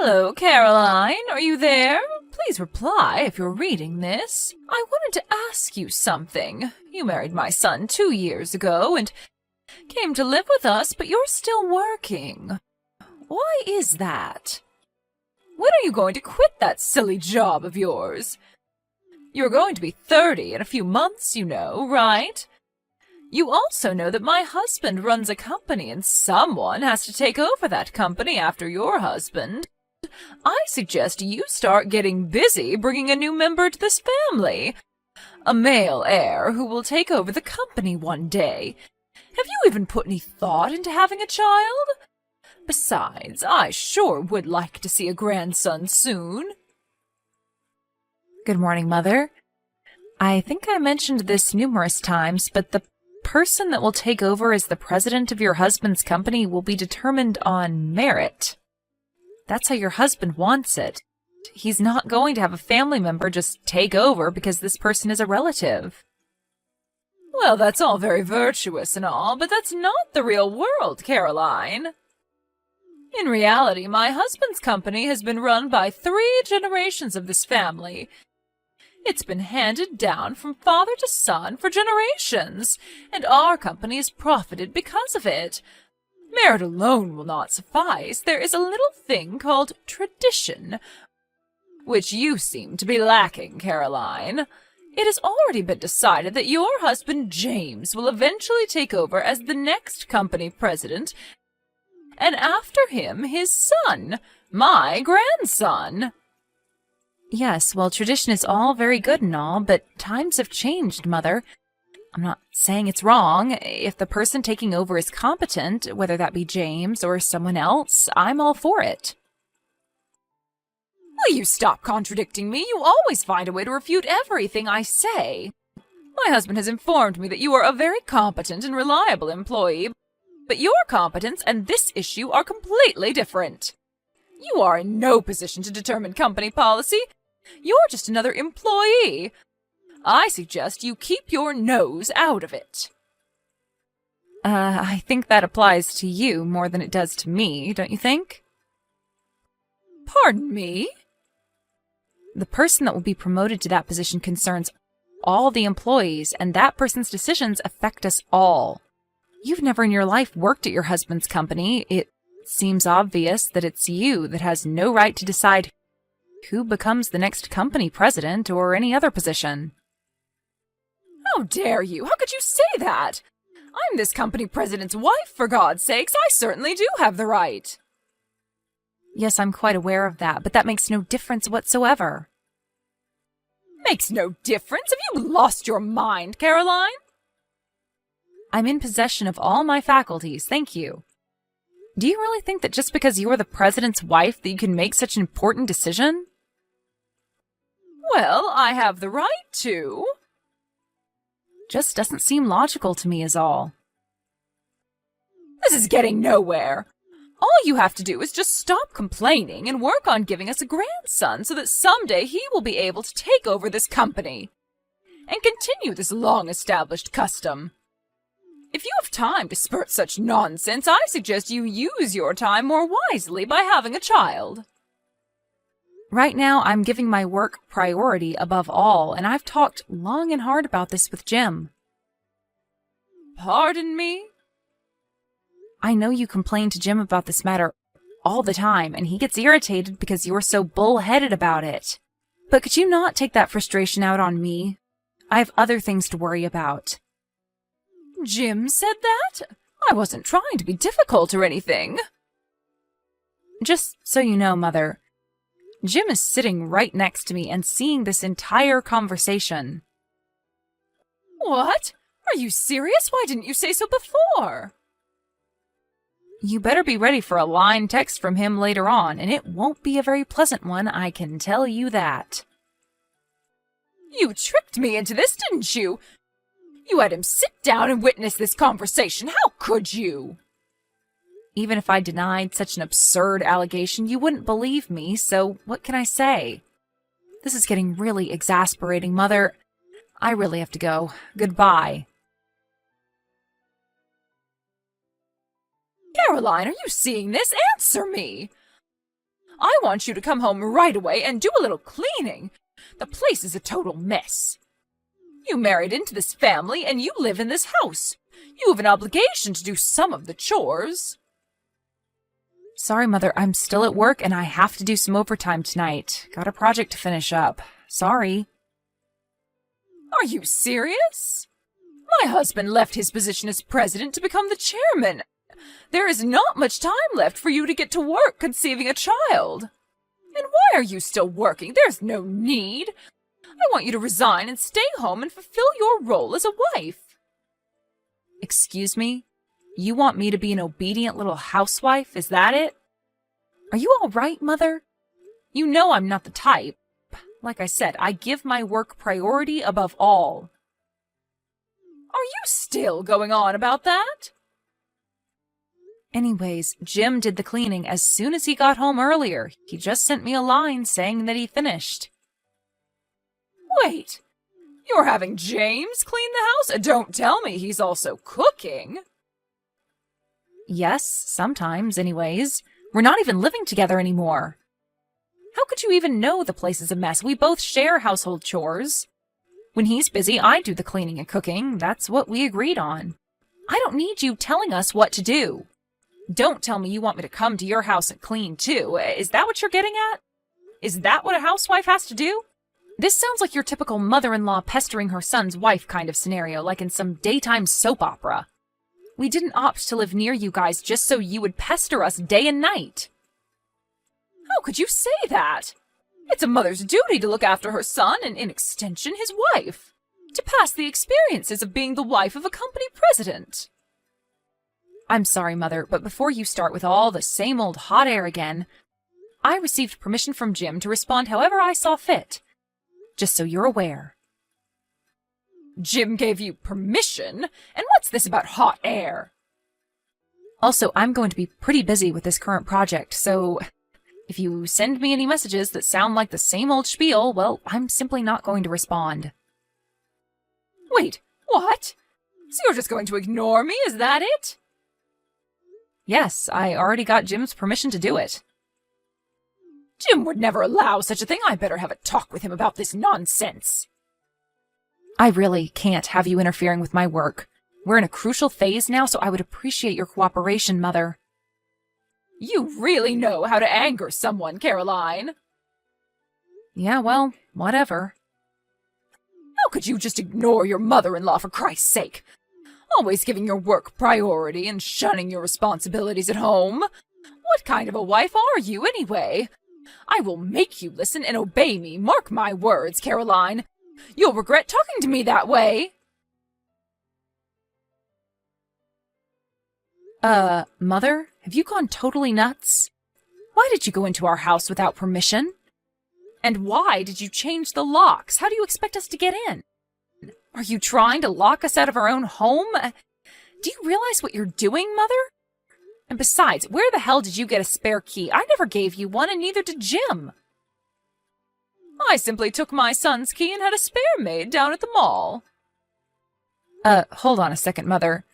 Hello, Caroline. Are you there? Please reply if you're reading this. I wanted to ask you something. You married my son 2 years ago and came to live with us, but you're still working. Why is that? When are you going to quit that silly job of yours? You're going to be 30 in a few months, you know, right? You also know that my husband runs a company and someone has to take over that company after your husband. I suggest you start getting busy bringing a new member to this family. A male heir who will take over the company one day. Have you even put any thought into having a child? Besides, I sure would like to see a grandson soon. Good morning, Mother. I think I mentioned this numerous times, but the person that will take over as the president of your husband's company will be determined on merit. That's how your husband wants it. He's not going to have a family member just take over because this person is a relative. Well, that's all very virtuous and all, but that's not the real world, Caroline. In reality, my husband's company has been run by 3 generations of this family. It's been handed down from father to son for generations, and our company has profited because of it. Merit alone will not suffice. There is a little thing called tradition, which you seem to be lacking, Caroline. It has already been decided that your husband James will eventually take over as the next company president, and after him his son, my grandson. Yes, well, tradition is all very good and all, but times have changed, Mother. I'm not saying it's wrong. If the person taking over is competent, whether that be James or someone else, I'm all for it. Will you stop contradicting me? You always find a way to refute everything I say. My husband has informed me that you are a very competent and reliable employee, but your competence and this issue are completely different. You are in no position to determine company policy. You're just another employee. I suggest you keep your nose out of it. I think that applies to you more than it does to me, don't you think? Pardon me? The person that will be promoted to that position concerns all the employees, and that person's decisions affect us all. You've never in your life worked at your husband's company. It seems obvious that it's you that has no right to decide who becomes the next company president or any other position. How dare you? How could you say that? I'm this company president's wife, for God's sakes. I certainly do have the right. Yes, I'm quite aware of that, but that makes no difference whatsoever. Makes no difference? Have you lost your mind, Caroline? I'm in possession of all my faculties, thank you. Do you really think that just because you're the president's wife that you can make such an important decision? Well, I have the right to. Just doesn't seem logical to me is all. This is getting nowhere. All you have to do is just stop complaining and work on giving us a grandson so that someday he will be able to take over this company and continue this long-established custom. If you have time to spurt such nonsense, I suggest you use your time more wisely by having a child. Right now, I'm giving my work priority above all, and I've talked long and hard about this with Jim. Pardon me? I know you complain to Jim about this matter all the time, and he gets irritated because you're so bull-headed about it. But could you not take that frustration out on me? I have other things to worry about. Jim said that? I wasn't trying to be difficult or anything. Just so you know, Mother, Jim is sitting right next to me and seeing this entire conversation. What? Are you serious? Why didn't you say so before? You better be ready for a line text from him later on, and it won't be a very pleasant one, I can tell you that. You tricked me into this, didn't you? You had him sit down and witness this conversation. How could you? Even if I denied such an absurd allegation, you wouldn't believe me, so what can I say? This is getting really exasperating, Mother. I really have to go. Goodbye. Caroline, are you seeing this? Answer me! I want you to come home right away and do a little cleaning. The place is a total mess. You married into this family and you live in this house. You have an obligation to do some of the chores. Sorry, Mother, I'm still at work and I have to do some overtime tonight. Got a project to finish up. Sorry. Are you serious? My husband left his position as president to become the chairman. There is not much time left for you to get to work conceiving a child. And why are you still working? There's no need. I want you to resign and stay home and fulfill your role as a wife. Excuse me? You want me to be an obedient little housewife? Is that it? Are you all right, Mother? You know I'm not the type. Like I said, I give my work priority above all. Are you still going on about that? Anyways, Jim did the cleaning as soon as he got home earlier. He just sent me a line saying that he finished. Wait, you're having James clean the house? Don't tell me he's also cooking. Yes, sometimes, anyways. We're not even living together anymore. How could you even know the place is a mess? We both share household chores. When he's busy, I do the cleaning and cooking. That's what we agreed on. I don't need you telling us what to do. Don't tell me you want me to come to your house and clean, too. Is that what you're getting at? Is that what a housewife has to do? This sounds like your typical mother-in-law pestering her son's wife kind of scenario, like in some daytime soap opera. We didn't opt to live near you guys just so you would pester us day and night. How could you say that? It's a mother's duty to look after her son and, in extension, his wife. To pass the experiences of being the wife of a company president. I'm sorry, Mother, but before you start with all the same old hot air again, I received permission from Jim to respond however I saw fit. Just so you're aware. Jim gave you permission? And what's this about hot air? Also, I'm going to be pretty busy with this current project, so if you send me any messages that sound like the same old spiel, well, I'm simply not going to respond. Wait, what? So you're just going to ignore me, is that it? Yes, I already got Jim's permission to do it. Jim would never allow such a thing. I better have a talk with him about this nonsense. I really can't have you interfering with my work. We're in a crucial phase now, so I would appreciate your cooperation, Mother. You really know how to anger someone, Caroline. Yeah, well, whatever. How could you just ignore your mother-in-law, for Christ's sake? Always giving your work priority and shunning your responsibilities at home. What kind of a wife are you, anyway? I will make you listen and obey me. Mark my words, Caroline. You'll regret talking to me that way. Mother, have you gone totally nuts? Why did you go into our house without permission? And why did you change the locks? How do you expect us to get in? Are you trying to lock us out of our own home? Do you realize what you're doing, Mother? And besides, where the hell did you get a spare key? I never gave you one, and neither did Jim. I simply took my son's key and had a spare made down at the mall. Hold on a second, Mother.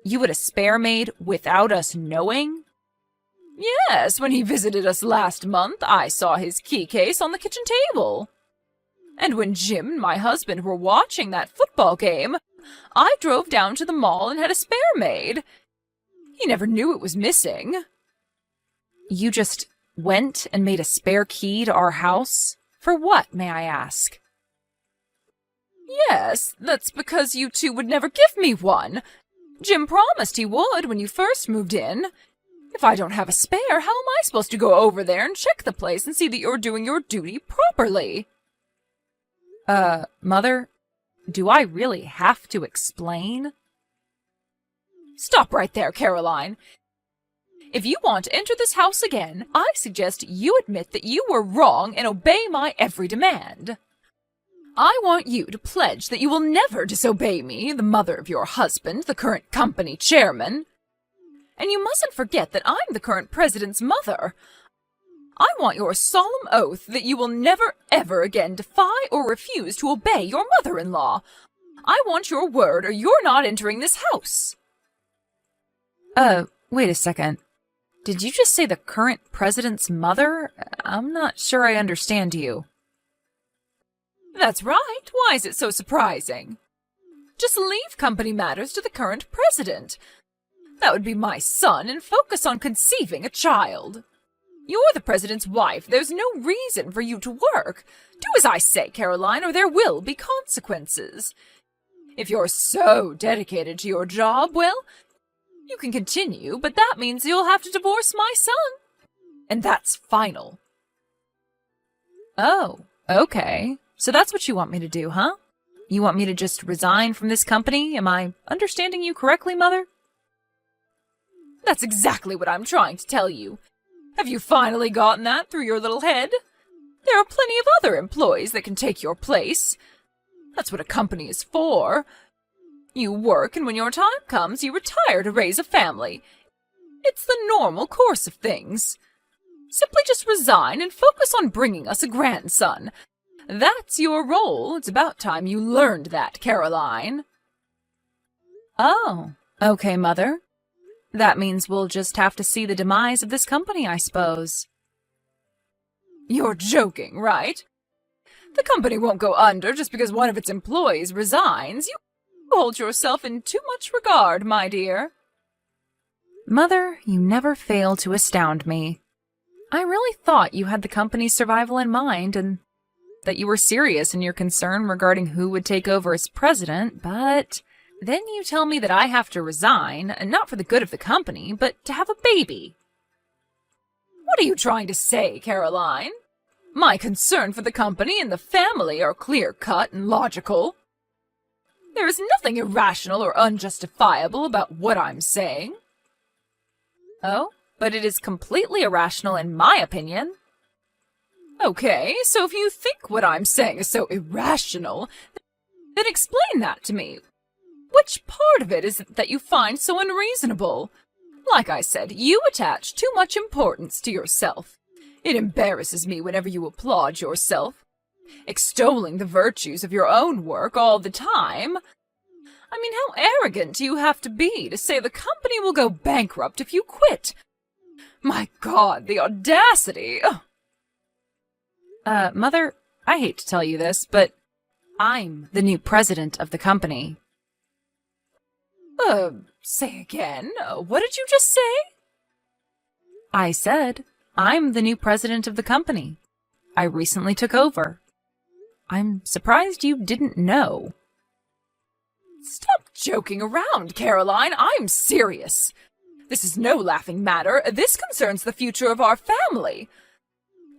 You had a spare made without us knowing? Yes, when he visited us last month, I saw his key case on the kitchen table. And when Jim and my husband were watching that football game, I drove down to the mall and had a spare made. He never knew it was missing. You just went and made a spare key to our house? For what, may I ask? Yes, that's because you two would never give me one. Jim promised he would when you first moved in. If I don't have a spare, how am I supposed to go over there and check the place and see that you're doing your duty properly? Mother, do I really have to explain? Stop right there, Caroline. If you want to enter this house again, I suggest you admit that you were wrong and obey my every demand. I want you to pledge that you will never disobey me, the mother of your husband, the current company chairman. And you mustn't forget that I'm the current president's mother. I want your solemn oath that you will never, ever again defy or refuse to obey your mother-in-law. I want your word or you're not entering this house. Wait a second. Did you just say the current president's mother? I'm not sure I understand you. That's right. Why is it so surprising? Just leave company matters to the current president. That would be my son, and focus on conceiving a child. You're the president's wife. There's no reason for you to work. Do as I say, Caroline, or there will be consequences. If you're so dedicated to your job, well, you can continue, but that means you'll have to divorce my son. And that's final. Oh, okay. So that's what you want me to do, huh? You want me to just resign from this company? Am I understanding you correctly, Mother? That's exactly what I'm trying to tell you. Have you finally gotten that through your little head? There are plenty of other employees that can take your place. That's what a company is for. You work, and when your time comes, you retire to raise a family. It's the normal course of things. Simply just resign and focus on bringing us a grandson. That's your role. It's about time you learned that, Caroline. Oh, okay, Mother. That means we'll just have to see the demise of this company, I suppose. You're joking, right? The company won't go under just because one of its employees resigns. You hold yourself in too much regard, my dear. Mother, you never fail to astound me. I really thought you had the company's survival in mind and that you were serious in your concern regarding who would take over as president, but then you tell me that I have to resign, not for the good of the company, but to have a baby. What are you trying to say, Caroline? My concern for the company and the family are clear-cut and logical. There is nothing irrational or unjustifiable about what I'm saying. Oh, but it is completely irrational in my opinion. Okay, so if you think what I'm saying is so irrational, then explain that to me. Which part of it is it that you find so unreasonable? Like I said, you attach too much importance to yourself. It embarrasses me whenever you applaud yourself, extolling the virtues of your own work all the time. I mean, how arrogant do you have to be to say the company will go bankrupt if you quit? My God, the audacity! Mother, I hate to tell you this, but I'm the new president of the company. Say again? What did you just say? I said, I'm the new president of the company. I recently took over. I'm surprised you didn't know. Stop joking around, Caroline. I'm serious. This is no laughing matter. This concerns the future of our family.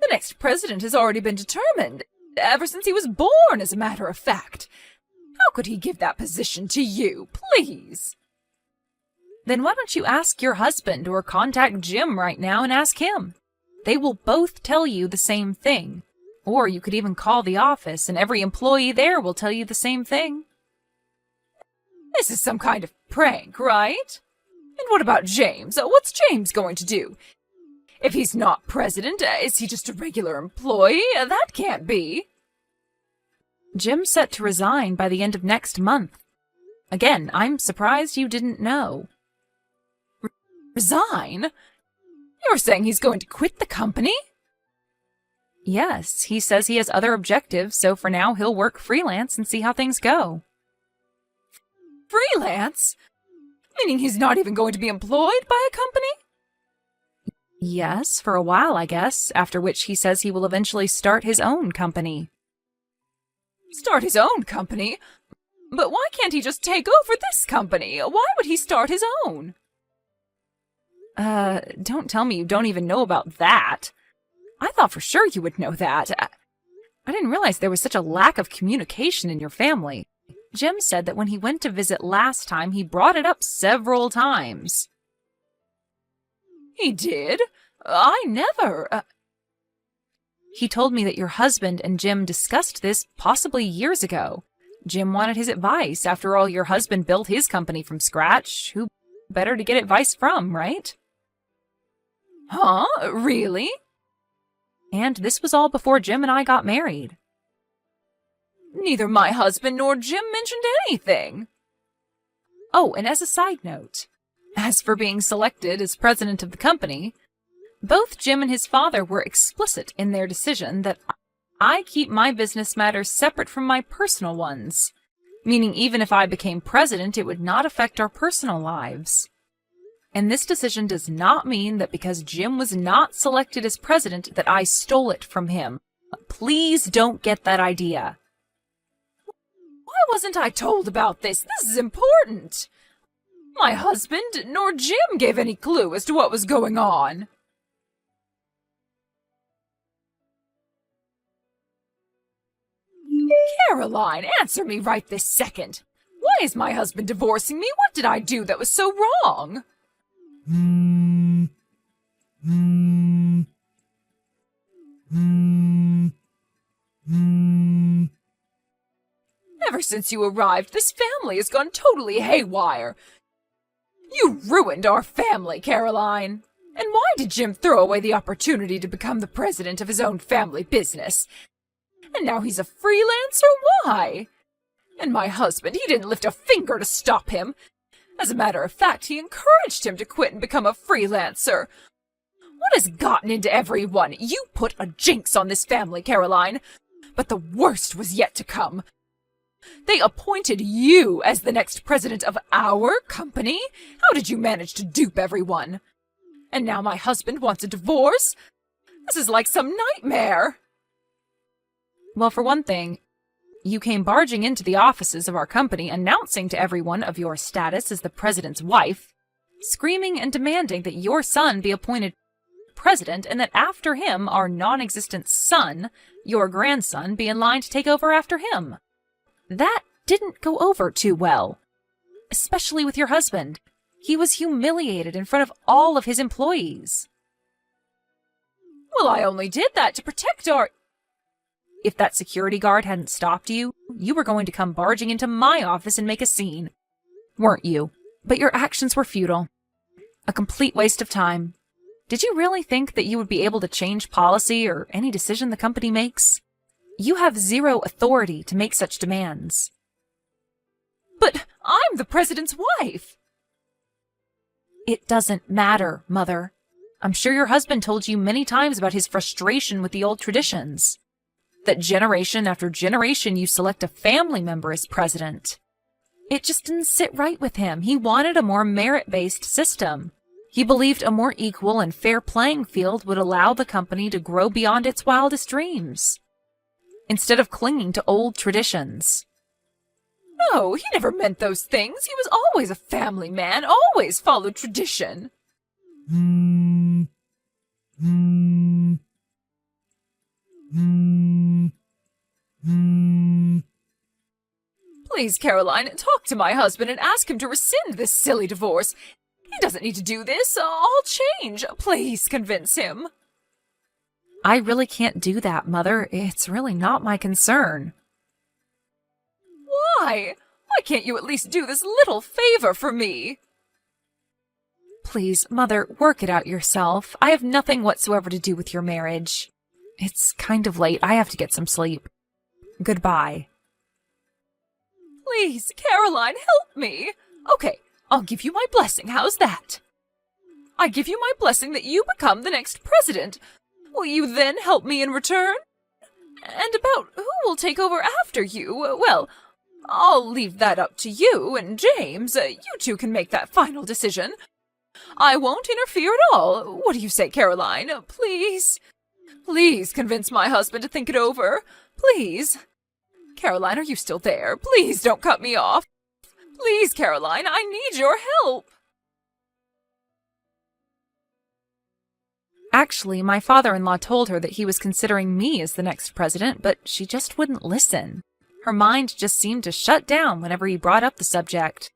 The next president has already been determined, ever since he was born, as a matter of fact. How could he give that position to you, please? Then why don't you ask your husband or contact Jim right now and ask him? They will both tell you the same thing. Or you could even call the office and every employee there will tell you the same thing. This is some kind of prank, right? And what about James? What's James going to do? If he's not president, is he just a regular employee? That can't be. Jim's set to resign by the end of next month. Again, I'm surprised you didn't know. Resign? You're saying he's going to quit the company? Yes, he says he has other objectives, so for now he'll work freelance and see how things go. Freelance? Meaning he's not even going to be employed by a company? Yes, for a while, I guess, after which he says he will eventually start his own company. Start his own company? But why can't he just take over this company? Why would he start his own? Don't tell me you don't even know about that. I thought for sure you would know that. I didn't realize there was such a lack of communication in your family. Jim said that when he went to visit last time, he brought it up several times. He did? I never... He told me that your husband and Jim discussed this possibly years ago. Jim wanted his advice. After all, your husband built his company from scratch. Who better to get advice from, right? Huh? Really? And this was all before Jim and I got married. Neither my husband nor Jim mentioned anything. Oh, and as a side note, As for being selected as president of the company, both Jim and his father were explicit in their decision that I keep my business matters separate from my personal ones, meaning even if I became president, it would not affect our personal lives. And this decision does not mean that because Jim was not selected as president that I stole it from him. Please don't get that idea. Why wasn't I told about this? This is important. My husband nor Jim gave any clue as to what was going on. Caroline, answer me right this second. Why is my husband divorcing me? What did I do that was so wrong? Ever since you arrived, this family has gone totally haywire. You ruined our family, Caroline. And why did Jim throw away the opportunity to become the president of his own family business? And now he's a freelancer? Why? And my husband, he didn't lift a finger to stop him. As a matter of fact, he encouraged him to quit and become a freelancer. What has gotten into everyone? You put a jinx on this family, Caroline. But the worst was yet to come. They appointed you as the next president of our company? How did you manage to dupe everyone? And now my husband wants a divorce? This is like some nightmare. Well, for one thing, you came barging into the offices of our company announcing to everyone of your status as the president's wife, screaming and demanding that your son be appointed president and that after him, our non-existent son, your grandson, be in line to take over after him. That didn't go over too well, especially with your husband. He was humiliated in front of all of his employees. Well, I only did that to protect our... If that security guard hadn't stopped you, you were going to come barging into my office and make a scene. Weren't you? But your actions were futile. A complete waste of time. Did you really think that you would be able to change policy or any decision the company makes? You have zero authority to make such demands. But I'm the president's wife. It doesn't matter, Mother. I'm sure your husband told you many times about his frustration with the old traditions. That generation after generation you select a family member as president. It just didn't sit right with him. He wanted a more merit-based system. He believed a more equal and fair playing field would allow the company to grow beyond its wildest dreams, instead of clinging to old traditions. No, he never meant those things. He was always a family man, always followed tradition. Please, Caroline, talk to my husband and ask him to rescind this silly divorce. He doesn't need to do this. I'll change. Please convince him. I really can't do that, Mother. It's really not my concern. Why? Why can't you at least do this little favor for me? Please, Mother, work it out yourself. I have nothing whatsoever to do with your marriage. It's kind of late. I have to get some sleep. Goodbye. Please, Caroline, help me. Okay, I'll give you my blessing. How's that? I give you my blessing that you become the next president. Will you then help me in return? And about who will take over after you, well, I'll leave that up to you and James. You two can make that final decision. I won't interfere at all. What do you say, Caroline? Please? Please convince my husband to think it over. Please. Caroline, are you still there? Please don't cut me off. Please, Caroline, I need your help. Actually, my father-in-law told her that he was considering me as the next president, but she just wouldn't listen. Her mind just seemed to shut down whenever he brought up the subject.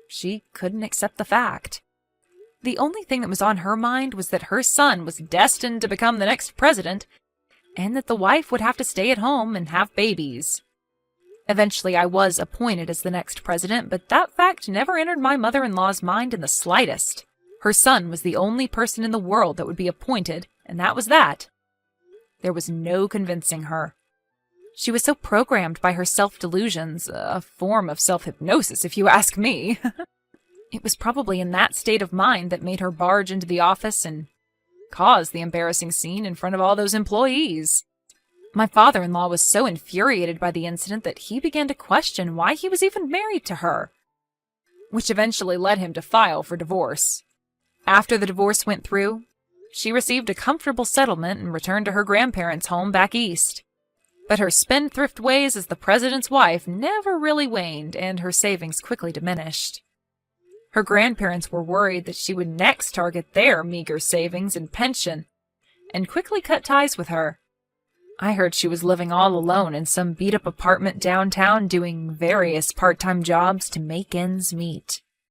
She couldn't accept the fact. The only thing that was on her mind was that her son was destined to become the next president, and that the wife would have to stay at home and have babies. Eventually, I was appointed as the next president, but that fact never entered my mother-in-law's mind in the slightest. Her son was the only person in the world that would be appointed, and that was that. There was no convincing her. She was so programmed by her self-delusions, a form of self-hypnosis, if you ask me. It was probably in that state of mind that made her barge into the office and cause the embarrassing scene in front of all those employees. My father-in-law was so infuriated by the incident that he began to question why he was even married to her, which eventually led him to file for divorce. After the divorce went through, she received a comfortable settlement and returned to her grandparents' home back east. But her spendthrift ways as the president's wife never really waned, and her savings quickly diminished. Her grandparents were worried that she would next target their meager savings and pension, and quickly cut ties with her. I heard she was living all alone in some beat-up apartment downtown doing various part-time jobs to make ends meet.